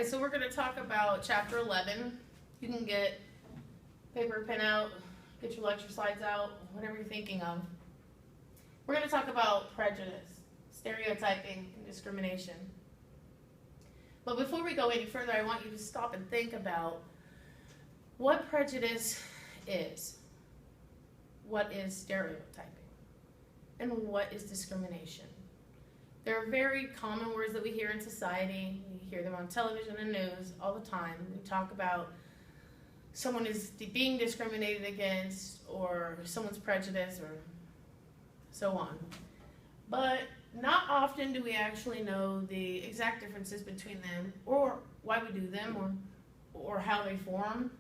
Okay, so we're going to talk about chapter 11. You can get paper, pen out, get your lecture slides out, whatever you're thinking of. We're going to talk about prejudice, stereotyping, and discrimination. But before we go any further, I want you to stop and think about what prejudice is, what is stereotyping, and what is discrimination. They're very common words that we hear in society. We hear them on television and news all the time. We talk about someone is being discriminated against, or someone's prejudice, or so on. But not often do we actually know the exact differences between them, or why we do them, or how they form,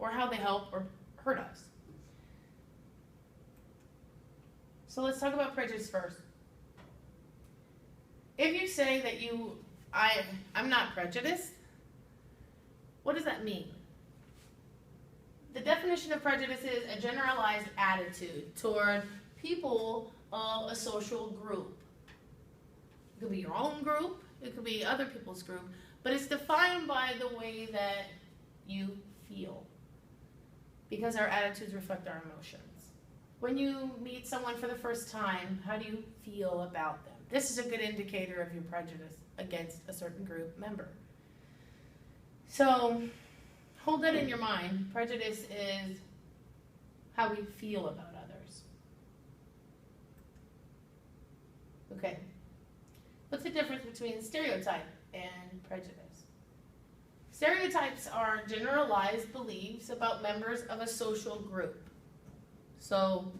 or how they help or hurt us. So let's talk about prejudice first. If you say that I'm not prejudiced, what does that mean? The definition of prejudice is a generalized attitude toward people of a social group. It could be your own group, it could be other people's group, but it's defined by the way that you feel, because our attitudes reflect our emotions. When you meet someone for the first time, how do you feel about them? This is a good indicator of your prejudice against a certain group member. So hold that in your mind. Prejudice is how we feel about others. Okay. What's the difference between stereotype and prejudice? Stereotypes are generalized beliefs about members of a social group. So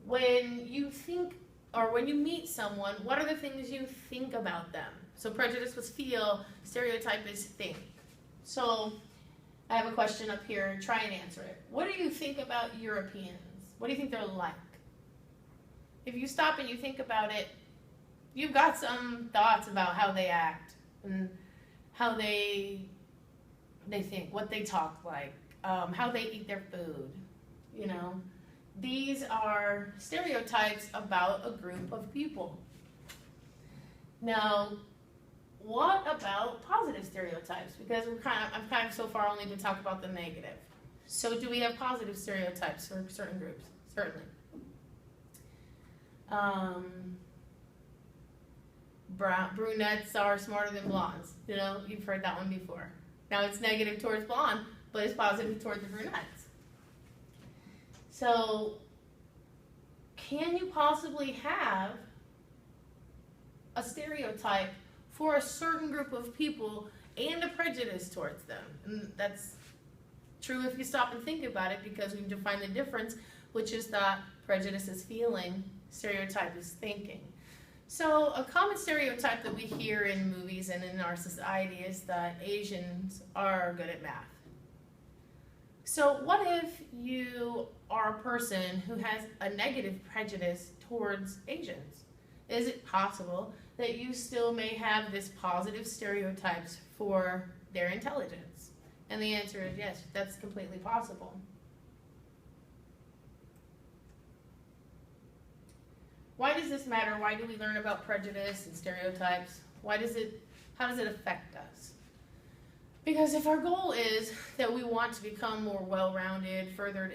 when you think, or when you meet someone, what are the things you think about them? So prejudice was feel, stereotype is think. So I have a question up here, try and answer it. What do you think about Europeans? What do you think they're like? If you stop and you think about it, you've got some thoughts about how they act and how they think, what they talk like, how they eat their food, you know. These are stereotypes about a group of people. Now, what about positive stereotypes? Because I've kind of so far only been talking about the negative. So do we have positive stereotypes for certain groups? Certainly. Brunettes are smarter than blondes. You know, you've heard that one before. Now it's negative towards blonde, but it's positive towards the brunettes. So, can you possibly have a stereotype for a certain group of people and a prejudice towards them? And that's true if you stop and think about it, because we've defined the difference, which is that prejudice is feeling, stereotype is thinking. So a common stereotype that we hear in movies and in our society is that Asians are good at math. So what if you are a person who has a negative prejudice towards Asians? Is it possible that you still may have this positive stereotypes for their intelligence? And the answer is yes, that's completely possible. Why does this matter? Why do we learn about prejudice and stereotypes? How does it affect us? Because if our goal is that we want to become more well-rounded, further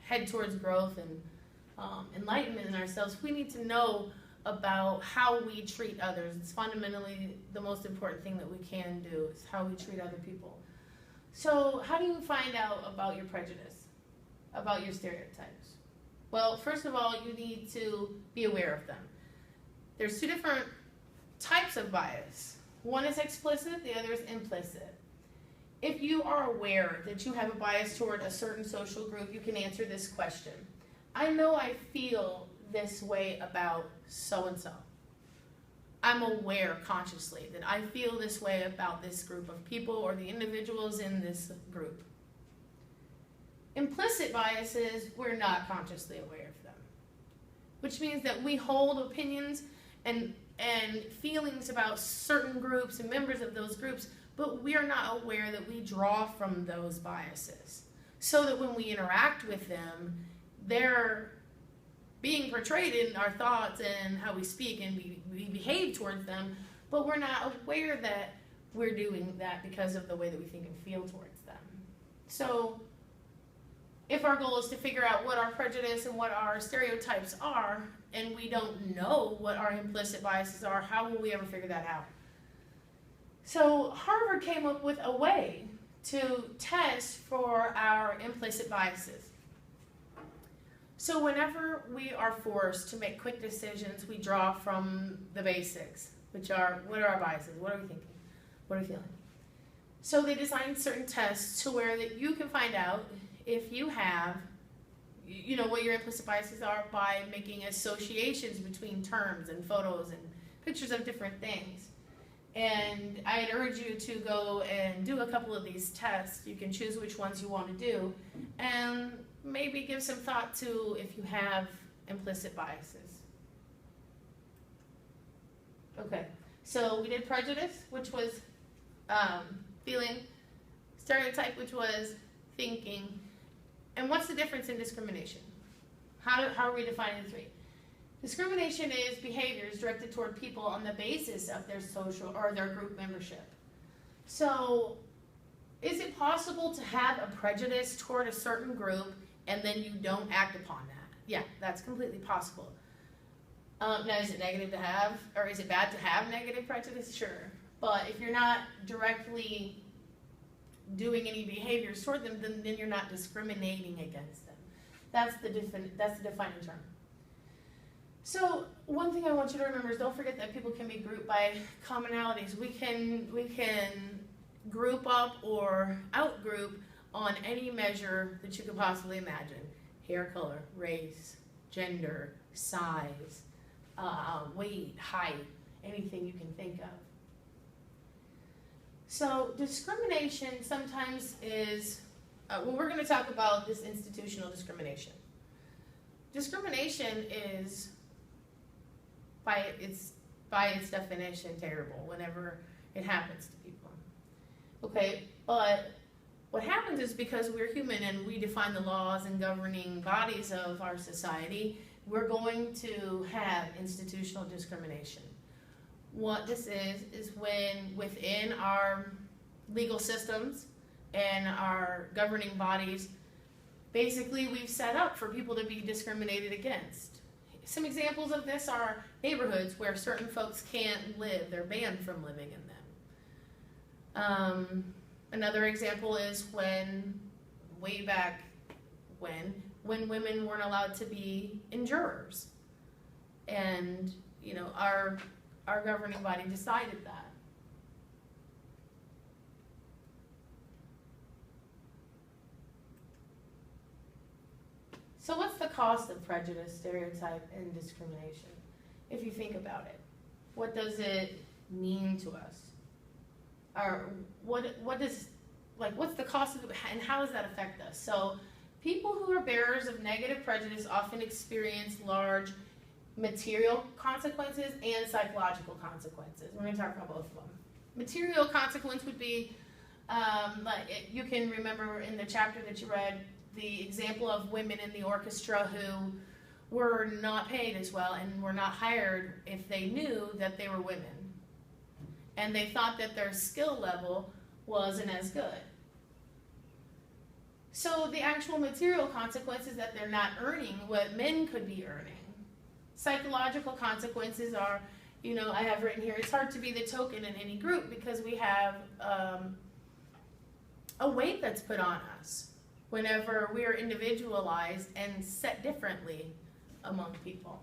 head towards growth and enlightenment in ourselves, we need to know about how we treat others. It's fundamentally the most important thing that we can do, is how we treat other people. So how do you find out about your prejudice, about your stereotypes? Well, first of all, you need to be aware of them. There's two different types of bias. One is explicit, the other is implicit. If you are aware that you have a bias toward a certain social group, you can answer this question. I know I feel this way about so-and-so. I'm aware consciously that I feel this way about this group of people or the individuals in this group. Implicit biases, we're not consciously aware of them, which means that we hold opinions and feelings about certain groups and members of those groups, but we are not aware that we draw from those biases. So that when we interact with them, they're being portrayed in our thoughts and how we speak and we behave towards them, but we're not aware that we're doing that because of the way that we think and feel towards them. So if our goal is to figure out what our prejudice and what our stereotypes are, and we don't know what our implicit biases are, how will we ever figure that out? So Harvard came up with a way to test for our implicit biases. So whenever we are forced to make quick decisions, we draw from the basics, which are, what are our biases? What are we thinking? What are we feeling? So they designed certain tests to where that you can find out if you have, you know, what your implicit biases are by making associations between terms and photos and pictures of different things. And I'd urge you to go and do a couple of these tests. You can choose which ones you want to do, and maybe give some thought to if you have implicit biases. Okay, so we did prejudice, which was feeling, stereotype, which was thinking, and what's the difference in discrimination? How are we defining the three? Discrimination is behaviors directed toward people on the basis of their social or their group membership. So, is it possible to have a prejudice toward a certain group and then you don't act upon that? Yeah, that's completely possible. Now, is it negative to have, or is it bad to have negative prejudice? Sure. But if you're not directly doing any behaviors toward them, then you're not discriminating against them. That's the defining term. So one thing I want you to remember is don't forget that people can be grouped by commonalities. We can group up or outgroup on any measure that you could possibly imagine. Hair color, race, gender, size, weight, height, anything you can think of. So discrimination sometimes is, well, we're going to talk about this institutional discrimination. Discrimination is, by its definition, terrible whenever it happens to people. Okay, but what happens is because we're human and we define the laws and governing bodies of our society, we're going to have institutional discrimination. What this is when within our legal systems and our governing bodies, basically we've set up for people to be discriminated against. Some examples of this are neighborhoods where certain folks can't live, they're banned from living in them. Another example is when, way back when women weren't allowed to be in jurors. And, you know, our governing body decided that. So what's the cost of prejudice, stereotype, and discrimination? If you think about it, what does it mean to us? Or what's the cost of it, and how does that affect us? So people who are bearers of negative prejudice often experience large material consequences and psychological consequences. We're going to talk about both of them. Material consequence would be, you can remember in the chapter that you read, the example of women in the orchestra who were not paid as well and were not hired if they knew that they were women. And they thought that their skill level wasn't as good. So the actual material consequence is that they're not earning what men could be earning. Psychological consequences are, you know, I have written here, it's hard to be the token in any group because we have a weight that's put on us whenever we are individualized and set differently among people.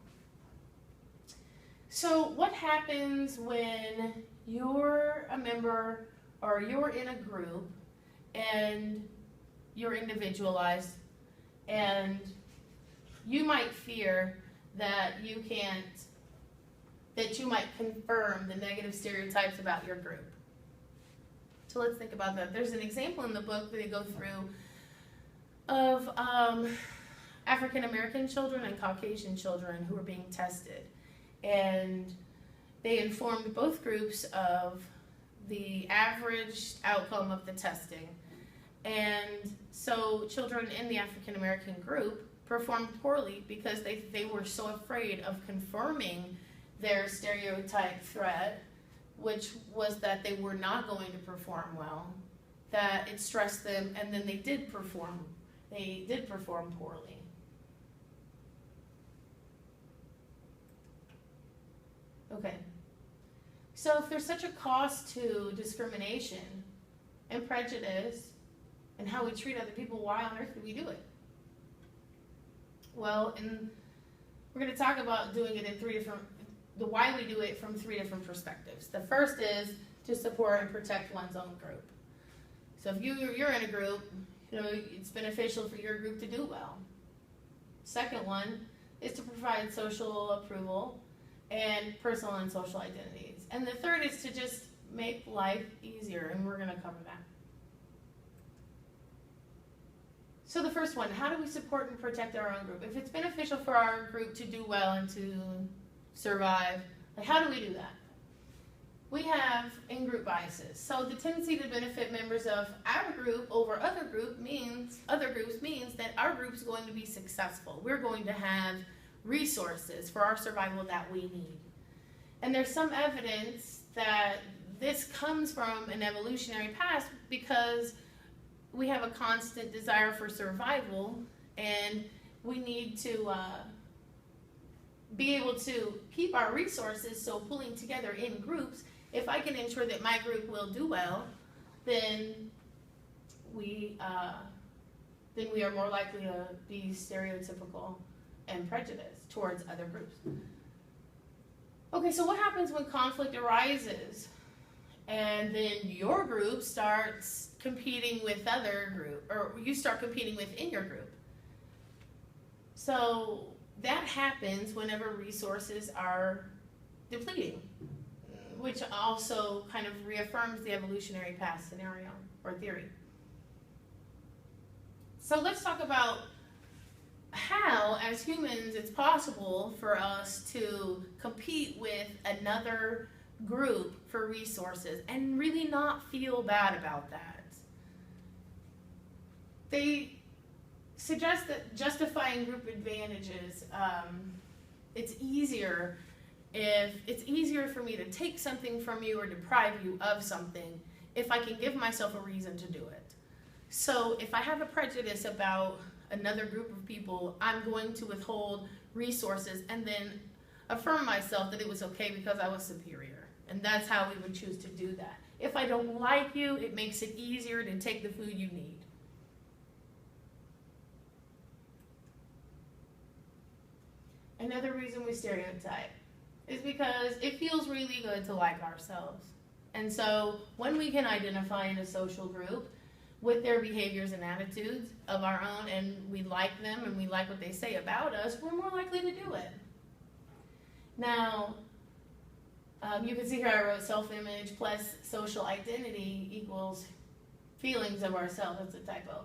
So what happens when you're a member or you're in a group and you're individualized and you might fear that you might confirm the negative stereotypes about your group? So let's think about that. There's an example in the book that they go through of African American children and Caucasian children who were being tested. And they informed both groups of the average outcome of the testing. And so children in the African American group performed poorly because they were so afraid of confirming their stereotype threat which was that they were not going to perform well, that it stressed them, and then they did perform poorly. Okay. So if there's such a cost to discrimination and prejudice and how we treat other people, why on earth do we do it? Well, and we're going to talk about doing it in the why we do it from three different perspectives. The first is to support and protect one's own group. So if you're in a group, it's beneficial for your group to do well. Second one is to provide social approval and personal and social identities. And the third is to just make life easier, and we're going to cover that. So the first one, how do we support and protect our own group? If it's beneficial for our group to do well and to survive, how do we do that? We have in-group biases. So the tendency to benefit members of our group over other groups means that our group is going to be successful. We're going to have resources for our survival that we need. And there's some evidence that this comes from an evolutionary past because we have a constant desire for survival, and we need to be able to keep our resources. So pulling together in groups, if I can ensure that my group will do well, then we are more likely to be stereotypical and prejudiced towards other groups. Okay, so what happens when conflict arises and then your group starts competing with other group, or you start competing within your group? So that happens whenever resources are depleting, which also kind of reaffirms the evolutionary past scenario or theory. So let's talk about how, as humans, it's possible for us to compete with another group for resources and really not feel bad about that. They suggest that justifying group advantages, it's easier for me to take something from you or deprive you of something if I can give myself a reason to do it. So if I have a prejudice about another group of people, I'm going to withhold resources and then affirm myself that it was okay because I was superior. And that's how we would choose to do that. If I don't like you, it makes it easier to take the food you need. Another reason we stereotype is because it feels really good to like ourselves. And so when we can identify in a social group with their behaviors and attitudes of our own, and we like them and we like what they say about us, we're more likely to do it. Now, you can see here I wrote self-image plus social identity equals feelings of ourselves. That's a typo.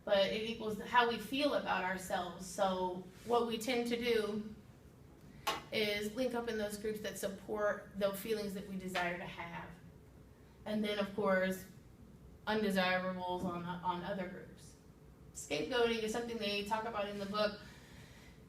But it equals how we feel about ourselves. So what we tend to do is link up in those groups that support the feelings that we desire to have. And then, of course, undesirables on other groups. Scapegoating is something they talk about in the book.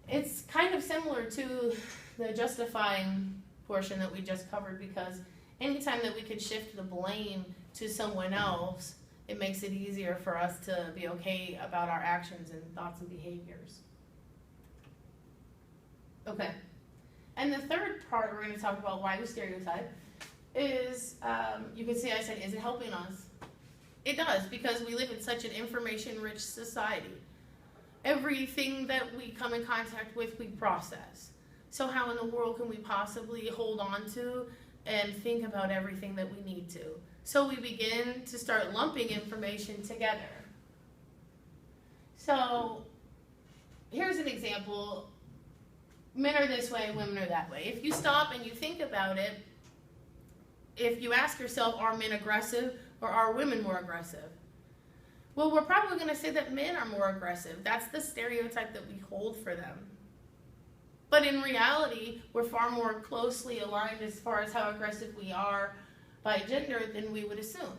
It's kind of similar to the justifying portion that we just covered, because anytime that we can shift the blame to someone else, it makes it easier for us to be okay about our actions and thoughts and behaviors. Okay. And the third part we're going to talk about why we stereotype is, you can see I said, is it helping us? It does, because we live in such an information-rich society. Everything that we come in contact with, we process. So how in the world can we possibly hold on to and think about everything that we need to? So we begin to start lumping information together. So here's an example. Men are this way, women are that way. If you stop and you think about it, if you ask yourself, are men aggressive or are women more aggressive? Well, we're probably going to say that men are more aggressive. That's the stereotype that we hold for them. But in reality, we're far more closely aligned as far as how aggressive we are by gender than we would assume.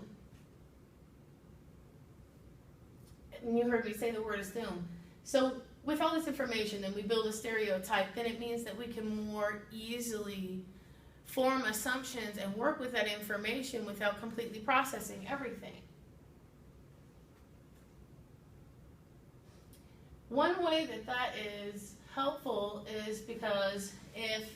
And you heard me say the word assume. So with all this information, then we build a stereotype, then it means that we can more easily form assumptions and work with that information without completely processing everything. One way that that is helpful is because if,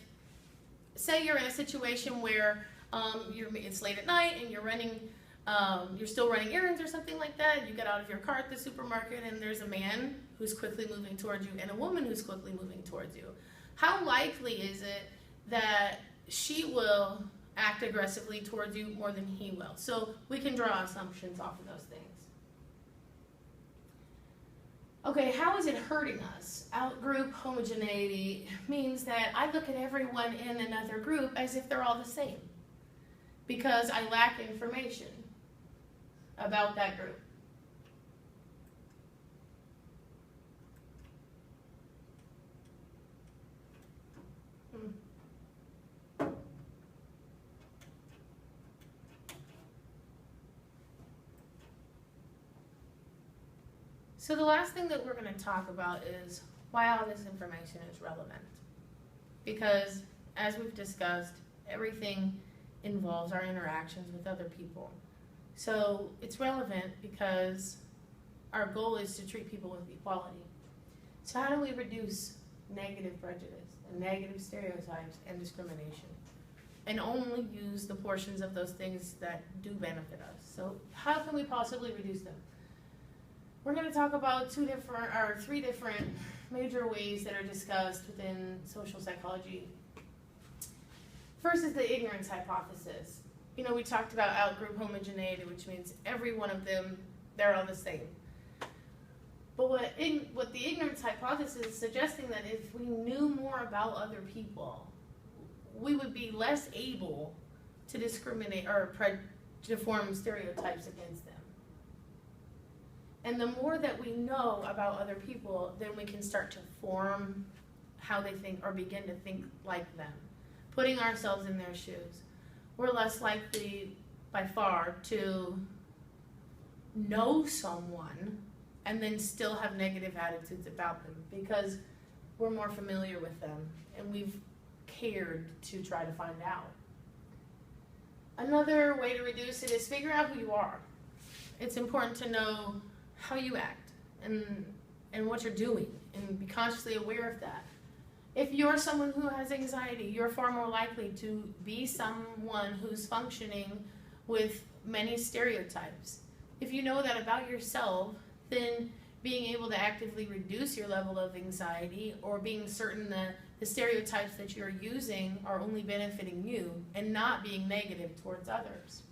say you're in a situation where it's late at night and you're still running errands or something like that, you get out of your car at the supermarket and there's a man who's quickly moving towards you and a woman who's quickly moving towards you. How likely is it that she will act aggressively towards you more than he will? So we can draw assumptions off of those things. Okay, how is it hurting us? Out-group homogeneity means that I look at everyone in another group as if they're all the same because I lack information about that group. So the last thing that we're going to talk about is why all this information is relevant. Because as we've discussed, everything involves our interactions with other people. So it's relevant because our goal is to treat people with equality. So how do we reduce negative prejudice and negative stereotypes and discrimination? And only use the portions of those things that do benefit us. So how can we possibly reduce them? We're going to talk about three different major ways that are discussed within social psychology. First is the ignorance hypothesis. You know, we talked about out-group homogeneity, which means every one of them, they're all the same. But what the ignorance hypothesis is suggesting that if we knew more about other people, we would be less able to discriminate or to form stereotypes against them. And the more that we know about other people, then we can start to form how they think or begin to think like them, putting ourselves in their shoes. We're less likely, by far, to know someone and then still have negative attitudes about them because we're more familiar with them and we've cared to try to find out. Another way to reduce it is figure out who you are. It's important to know how you act and what you're doing and be consciously aware of that. If you're someone who has anxiety, you're far more likely to be someone who's functioning with many stereotypes. If you know that about yourself, then being able to actively reduce your level of anxiety or being certain that the stereotypes that you're using are only benefiting you and not being negative towards others.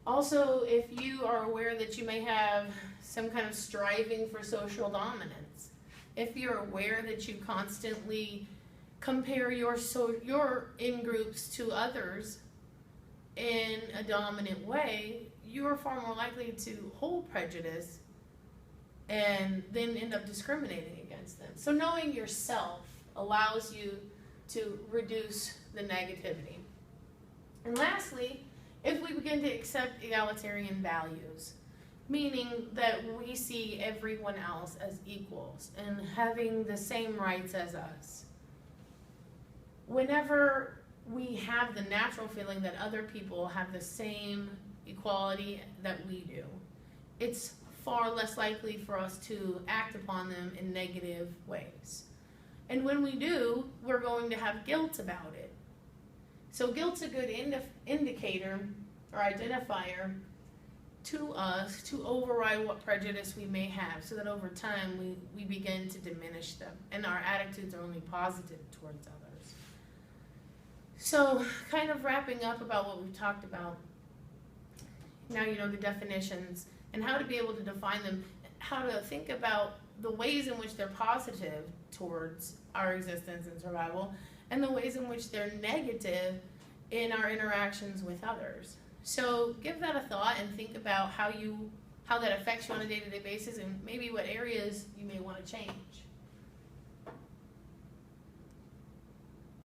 Also, if you are aware that you may have some kind of striving for social dominance, if you're aware that you constantly compare your in-groups to others in a dominant way, you're far more likely to hold prejudice and then end up discriminating against them. So knowing yourself allows you to reduce the negativity. And lastly, if we begin to accept egalitarian values, meaning that we see everyone else as equals and having the same rights as us. Whenever we have the natural feeling that other people have the same equality that we do, it's far less likely for us to act upon them in negative ways. And when we do, we're going to have guilt about it. So guilt's a good indicator or identifier to us to override what prejudice we may have so that over time we begin to diminish them and our attitudes are only positive towards others. So kind of wrapping up about what we've talked about, now you know the definitions and how to be able to define them, how to think about the ways in which they're positive towards our existence and survival and the ways in which they're negative in our interactions with others. So give that a thought and think about how that affects you on a day-to-day basis and maybe what areas you may want to change.